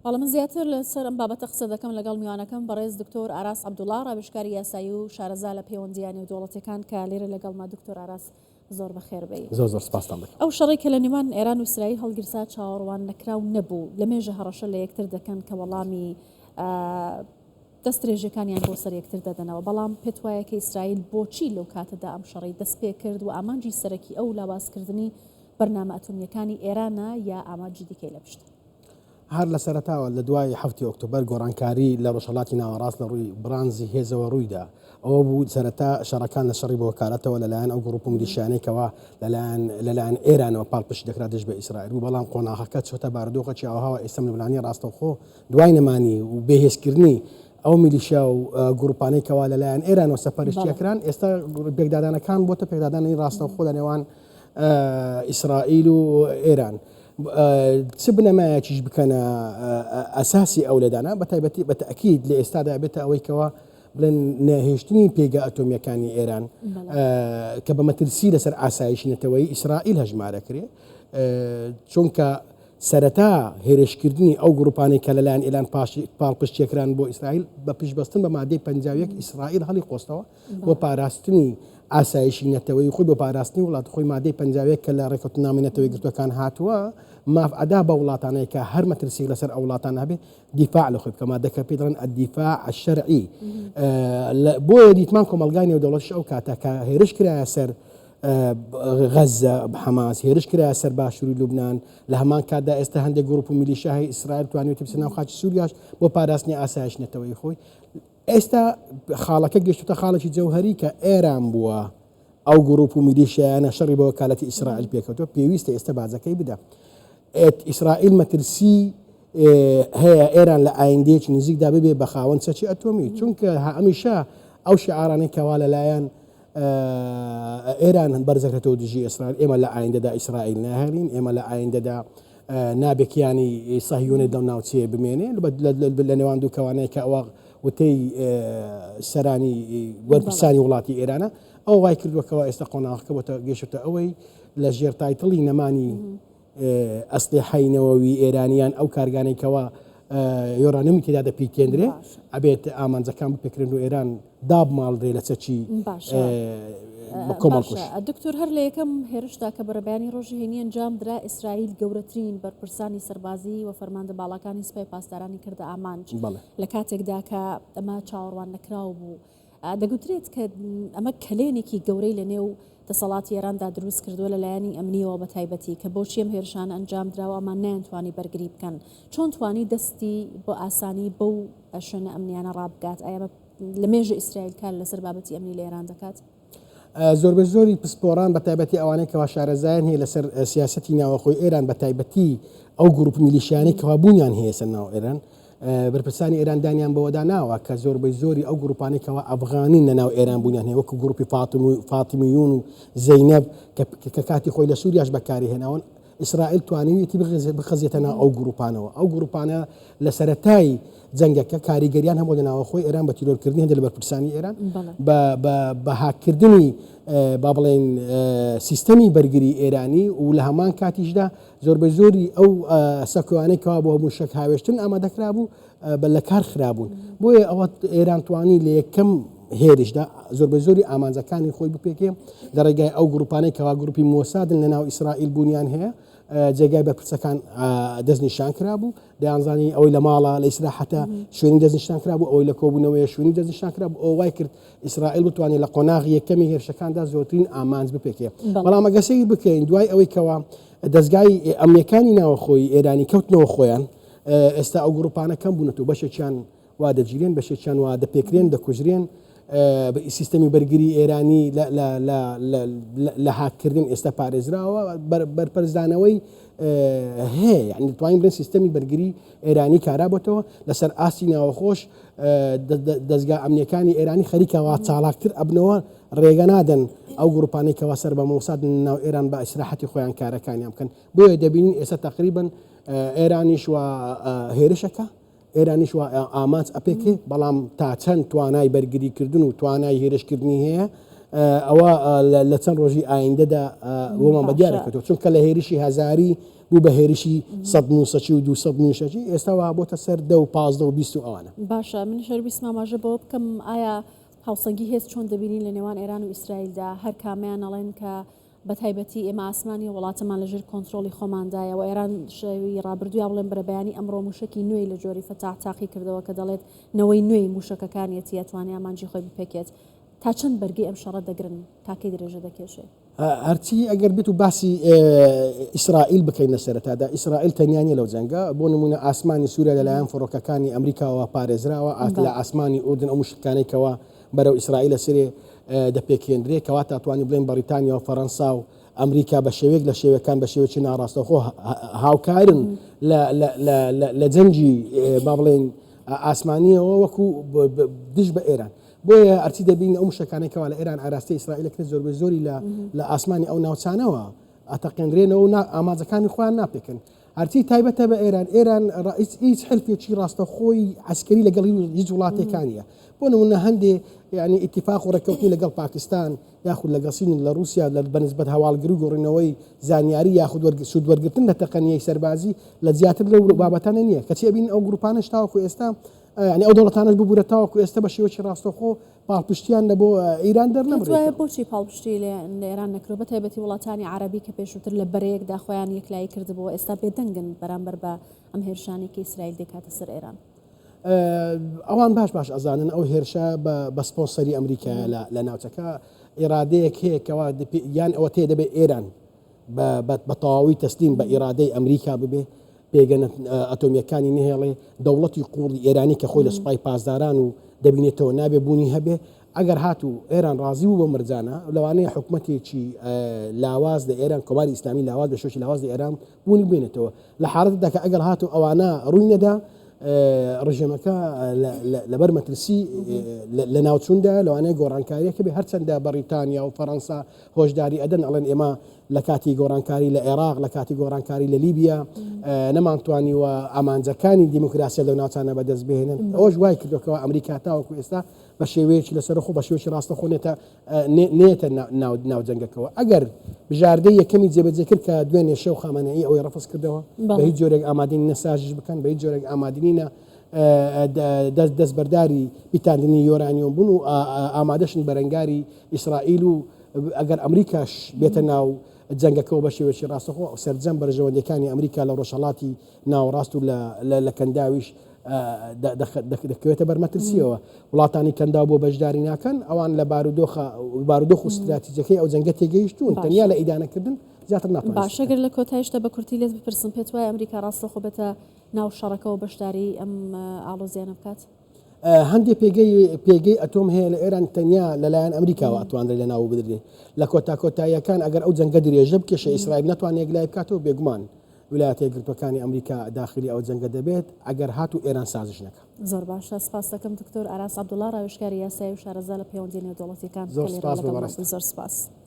بەڵام من زیاتر لەسەر ئەم بابەتە قسە دەکەم لەگەڵ میوانەکەم بەڕێز دکتۆر ئاراس عەبدوڵڵا ڕاوێژکاری یاسایی و شارەزا لە پەیوەندیانی و دەوڵەتیەکان کە لێرە لەگەڵما دکتۆر ئاراس زۆر بەخێر بێ. زۆر سپاستان دەکەم. ئەو شەڕی کە لە نێوان ئێران و ئیسرائیل هەڵگرسا چاوەڕوان نەکراو نەبوو لە مێژە هەڕەشە لە یەکتر دەکەن کە وەڵامی دەستێژەکانیان بۆ سەر یەکتر دەدەنەوە، بەڵام پێت وایە کە ئیسرائیل بۆچی لەو کاتەدا ئەم شەڕی دەست پێ کرد و ئامانجی سەرەکی ئەو لاوازکردنی بەرنامە ئەتۆمیەکانی ئێرانە یا ئامانجی دیکەی لە پشت؟ هەر لە سەرەتاوە لە دوای 7 ئۆکتۆبەر گۆڕانکاری لە ڕۆژهەڵاتی ناوەڕاست لە ڕووی برانزی هێزەوە ڕوویدا. ئەوە بوو سەرەتا شەڕەکان لە شەڕی بۆ وەکالەتەوە لەلایەن ئەو گروپ و میلیشیانێکەوە لەلایەن ئێرانەوە پاڵپشت دەکرا دەست بە ئیسرائیل و بەڵام قۆناغەکە چۆتە بارودۆخەکی ئاوهەوا ئێستا لەبنانی ڕاستەوخۆ دوای نەمانی و بێهێزکردنی ئەو میلیشیا و گروپانێکەوە لەلایەن ئێرانەوە سەپەرشتیەکران ئێستا پێکدادانەکان بۆتە پێکدادانی ڕاستەوخۆ لە نێوان ئیسرائیل و ئێران. چ بنەمایەکیش بکەنە ئەساسی ئەو لەدانا بە تایبەتی بە تەئکید لە ئێستادا بێتە ئەوەی کەەوە بڵێن نەهێشتنی پێگە ئەتۆمیەکانی ئێران کە بە مەترسی لەسەر ئاسایشی نەتەوەی ئیسرائیل هەژمارەکرێ، چونکە سەرەتا هێرشکردنی ئەو گروپانی کە لەلایەن ئێران پاڵپشتیەکران بۆ ئیسرائیل بە پشتبەستن بە مادەی 51 ئیسرائیل هەڵی خۆستەوە بۆ پاراستنی ئاسایشی نەتەوەی خۆی بۆ پاراستنی وڵات خۆی مادەی 51 کە لە ڕێکەوتنامی نەتەوەی گرتوەکان هاتووە مافعدا بە وڵاتانەیە کە هەر مەترسی لەسەر ئەو وڵاتانە هەبێ دیفاع لە خۆی بکە مادەکە پێ دەڵێن الدیفاع الشەرعی. بۆیە دیتمان کۆمەلگای نێودەوڵەتیش ئەو کاتە کە هێرش کرایە سەر غەزە حەماس، هێرش کرایە سەر باشووری لوبنان، لە هەمان کاتدا ئێستا هەندێک گروپ و میلیشیای ئیسرائیل توانێت بچنە ناو خاکی سووریاش بۆ پاراستنی ئاسایش نەتەوەی خۆی. ئێستا خاڵەکە گەشتوتە خاڵێکی جەوهەری کە ئێران بووە ئەو گروپ و میلیشیایانە شەڕی بە وەکالەتی ئیسرائیل پێکەوتووە، پێویستە ئێستا بازەکەی بدە. ئیسرائیل مەترسی هەیە ئێران لە ئایندەیەکی نزیکدا ببێ بە خاوەن سەرچی ئەتۆمی، چونکە هەمیشە ئەو شیعارانەی کەوا لەلایەن ئێران بەرزەکرێتەوە دژی ئیسرائیل، ئێمە لە ئایندەدا ئیسرائیل ناهێنین، ئێمە لە ئایندەدا نابێکیانی سەهیۆنێت لەو ناوچەیە بمێنێ لە نێوان دوو کەوانەیە کە ئەوە وتەی سەرانی وەرپرسانی وڵاتی ئێرانە ئەو وای کردووەکەەوە ئێستا قۆناغەکە بۆتە گەشتە ئەوەی لە ژێر تایتڵی نەمانی ئەسلحەی نەوەوی ئێرانیان ئەو کارگانێکەوە یۆرانیمی تێدا دەپیکێندرێ ئەبێت ئامانجەکان بپێکرێن و ئێران دابماڵدرێ لە چەکی کۆمەڵکوش. دکتۆر هەر لە یەکەم هێرشدا کە بەڕێبەیانی ڕۆژی هێنی ئەنجام درا ئیسرائیل گەورەترین بەرپرسانی سەربازی و فەرماندە باڵەکانی سوپای پاسدارانی کردە ئامانج لە کاتێکدا کە ئەمە چاوەڕوان نەکراو بوو. دەگوترێت کە ئەمە کلێنێکی گەورەی لە نێو دەسەڵاتی ئێراندا دروست کردووە لەلایەنی ئەمنیەوە بە تایبەتی کە بۆچی ئەم هێرشانە ئەنجام دراوە ئەمان نەیانتوانی بەرگری بکەن. چۆن توانی دەستی بۆ ئاسانی بەو شوێنە ئەمنیانە ڕابگات؟ ئایا لە مێژە ئیسرائیل کار لەسەر بابەتی ئەمنی لە ئێران دەکات؟ زۆر بە زۆری پسپۆران بە تایبەتی ئەوانەیە کەوا شارەزایان هەیە لەسەر سیاسەتی ناوەخۆی ئێران بە تایبەتی ئەو گروپ میلیشیانەی کەوا بوونیان هەیە سەر ناو ئێران، بەرپرسانی ئێران دانیان بەوەدا ناوە کە زۆربەی زۆری ئەو گروپانێکەوە ئەفغانین لە ناو ئێران بوونیان هەیە وەکو گروپی فاتمیون و زەینەب کە کاتی خۆی لە سووریاش بەکاری هێناون. ئیسرائیل توانیویەتی بخەزێتە ناو ئەو گروپانەوە. ئەو گروپانە لە سەرەتای جەنگەکە کاریگەریان هەموو لە ناوەخۆی ئێران بە تیرۆرکردنی هەندێک لە بەرپرسانی ئێران بە هاکردنی با بڵێن سیستەمی بەرگری ئێرانی و لە هەمان کاتیشدا زۆربەی زۆری ئەو سەکوانێکەوە بۆ هەموو شەک هاوێشتن ئامادەکرا بوو لە کار خرابوون. بۆیە ئەوە ئێران توانی لە یەکەم هێرشدا زۆربەی زۆری ئامانجەکانی خۆی بپێکێ لە ڕێگای ئەو گروپانەی کەوا گروپی مۆسادن لە ناو ئیسرائیل بوونیان هەیە جێگای بەرپرسەکان دەستنیشان کرابوو، دەیانزانی ئەوەی لە ماڵە لە ئیسراحەتە شوێنی دەستنیشان کرابوو، ئەوەی لە کۆبوونەوەی شوێنی دەستنیشان کرابوو، ئەو وای کرد ئیسرائیل بتوانێت لە قۆناغی یەکەمی هێرشەکاندا زۆرترین ئامانج بپێکێ. بەڵام ئەگەسەی بکەین دوای ئەوەی کەوا دەستگای ئەمنیەکانی ناوەخۆی ئێرانی کەوتنەوە خۆیان ئێستا ئەو گروپانە کەم بوونەوە، بەشێکیان وا دەگیرێن، بەشێکیان وا دەپێکرێن، دەکوژرێن. سیستەمی بەرگری ئێرانی لە هاکردن ئێستا پارێزراوە، بەرپەرزدانەوەی هەیە، یعنی توانین بڵێن سیستەمی بەرگری ئێرانی کارابێتەوە لەسەر ئاسی ناوەخۆش. دەستگا ئەمنیەکانی ئێرانی خەریکەوە چالاکتر ئەبنەوە، ڕێگە نادەن ئەو گروپانەی کەوا سەر بە مۆساد ناو ئێران بە ئیسراحەتی خۆیان کارەکانیان بکەن. بۆیە دەبینین ئێستا تقریبن ئێرانیش وە هێرشەکە، ئێرانیش وە ئامانج ئەپێکێ، بەڵام تا چەند توانای بەرگریکردن و توانای هێرشکردنی هەیە ئەوە لە چەند ڕۆژی ئایندەدا بۆمان بەدیارەکەەوە چونکە لە هێرشی هەزاری بوو بە هێرشی 1970 و 260 ئێستاوا بۆتە سەر 10 و 15 و 20 ئەوانە. باشە من شەربیست ماماژە بۆ بکەم ئایا هاوسەنگی هێز چۆن دەبینین لە نێوان ئێران و ئیسرائیلدا هەر کامیان ئەڵێن کە بە تایبەتی ئێمە ئاسمانی وڵاتەمان لەژێر کۆنتترۆلی خۆماندایە و ئێران شەوی ڕابردووی بڵێن بەرەبیانی ئەمڕۆ موشکی نوێی لە جۆری فەتاح تاقی کردەوە کە دەڵێت نەوەی نوێی موشکەکانیەتی ئەتوانێت ئامانجی خۆی بپێکێت تا چەند بەرگی ئەم شەڕە دەگرن تاکەی درێژە دەکێشێ هەرچی ئەگەر بێت و باسی ئیسرائیل بکەینە سەرەتادا ئیسرائیل تەنیانی لەو جەنگە بۆ نمونە ئاسمانی سووریا لەلایەن فڕۆکەکانی ئەمریکاوە پارێزراوە لە ئاسمانی ئوردن ئەو مشکانێکەوە بەرەو ئیسرائیلە سرێ دەپێکێنرێت کەوا تاتوانی بڵێن بەریتانیا و فەڕەنسا و ئەمریکا بە شێوەیەک لە شێوەکان بە شێوەی ناڕاستەخۆ هاوکارن لە جەنگی با بڵێن ئاسمانیەوە وەکو دش بە ئێران بۆیە ئەرچی دەبین ئەو شەکانێکەوە لە ئێران ئاراستی ئیسرائیلەکە زۆری لە ئاسمانی ئەو ناوچانەوە ئەتەقێنرێنەوە و ئاماجەکانی خۆیان ناپێکن هەرچی تایبەتە بە ئێران هیچ حلفێکی ڕاستەخۆی عسکەری لەگەڵ هیچ وڵاتێکانیە بۆ نمونە هەندێ یعنی ئیتیفاق و ڕێکەوتنی لەگەڵ پاکستان یاخود لەگەڵ سین لە رووسیا لە بەنسبەت هەواڵگری و گۆڕینەوەی زانیاری یاخود سوودوەرگرتن لە تەقەنیەی سەربازی لە زیاتر لەو بابەتانە نییە کەچی ئەبین ئەو گروپانش تاوەکو ئێستا ینی ئەو دەوڵەتانش ببوورە تاوەکو ئێستا بە شێوەی ڕاستەخۆ پاڵپشتیان لە بۆ ئیران دەرنەبرێت بۆچی پاڵپشتی لە ئێران نەکرۆ بە تایبەتی وڵاتانی عربی کە پێشووتر لە بەرەیەکدا خۆیان یەکلایی کردبووە ئێستا بێدەنگن بەرامبەر بە ئەم هێرشانێکی ئیسرائیل دەکاتە سەر ئێران ئەوان باش ئەزانن ئەو هێرشە بە سپۆنسەری ئەمریکا لە ناوچەکە ئێرادەیەک هەیەکەوە یان ئەوە تێ دەبێت ئێران بە تەواوی تەسلیم بە ئیرادەی ئەمریکا ببێ پێگەنە ئەتۆمیەکانی نهێڵێ دەوڵەتی قوڵی ئێرانی کە خۆی لە سوپای پاسداران و دەبینێتەوە نابێ بوونی هەبێ ئەگەر هاتوو ئێران ڕازی بوو بە مرجانە لەوانەیە حکوومەتێکی لاواز لە ئێران کۆماری ئیسلامی لاواز بە شۆشی لاواز لە ئێران بوونی بێنێتەوە لە حالەتدا کە ئەگەر هاتوو ئەوانە ڕووی نەدا ڕژێمەکە لەبەر مەترسی لە ناوچووندا لەوانەیە گۆڕانکاریەکە بێ هەرچەندە بەریتانیا و فەڕەنسا هۆشداری ئەدەن ئەڵێن ئێمە لە کاتی گۆڕانکاری لە عێراق لە کاتی گۆڕانکاری لە لیبیا نەمانتوانیوە ئامانجەکانی دیموکراسی لەو ناوچانە بەدەست بهێنن ئەوش وای کردەوە ئەمریکا تاوەکو ئێستا بە شێوەیەکی لەسەرخۆ بە شێوەی ڕاستەخۆ نێتە ناوجەنگەکەەوە ئەگەر بژاردەی یەکەمی جێبەجێ کرد کە دوێنێ شەو خامانەیی ئەوەی ڕەفز کردەوە بە هیچ جۆرێک ئامادەی نەساژش بکەن بە هیچ جۆرێک ئامادەنینە دەستبەرداری بیتاندنی یۆرانیۆم بوون و ئامادەشن بەرەنگاری ئیسرائیل و ئەگەر ئەمریکاش بێتە ناو جەنگەکەەوە بە شێوەی ڕاستەخۆ سەرجەم بەرژەوەندەکانی ئەمریکا لە ڕۆژهەڵاتی ناوەڕاست و لە کەنداویش دەکەوێتە بەرمەترسیەوە وڵاتانی کەندا بۆ بەشداری ناکەن ئەوان لە بارودۆخ و استراتیجەکەی ئەو جەنگە تێگەیشتون تەنیا لە ئیدانەکردن زیاتر ناتوانن باشەگەر لە کۆتایشتە بە کورتی لێت بپرسم پێت وایە ئەمریکا ڕاستەخۆ بێتە ناو شەڕەکەەوە بەشداری ئەم ئاڵۆزیانە بکات هەندێک پێگەی ئەتۆم هەیە لە ئێران تەنیا لەلایەن ئەمریکاوە ئەتوانرێت لە ناو بدرێت لە کۆتاییەکان ئەگەر ئەو جەنگە درێژە بکێشە ئیسرائیل ناتوانێت لای بکاتەوە بێگومان ویلایەتە یەکگرتوەکانی ئەمریکا داخلی ئەو جەنگە دەبێت ئەگەر هاتوو ئێران سازش نەکە زۆر باشە سپاس دەکەم دکتۆر ئاراس عەبدوڵڵا ڕاوێژکاری یاسایی و شارەزا لە پەیوەندی نێودەوڵەتیەکان زۆر سپاس. زۆر سپاس.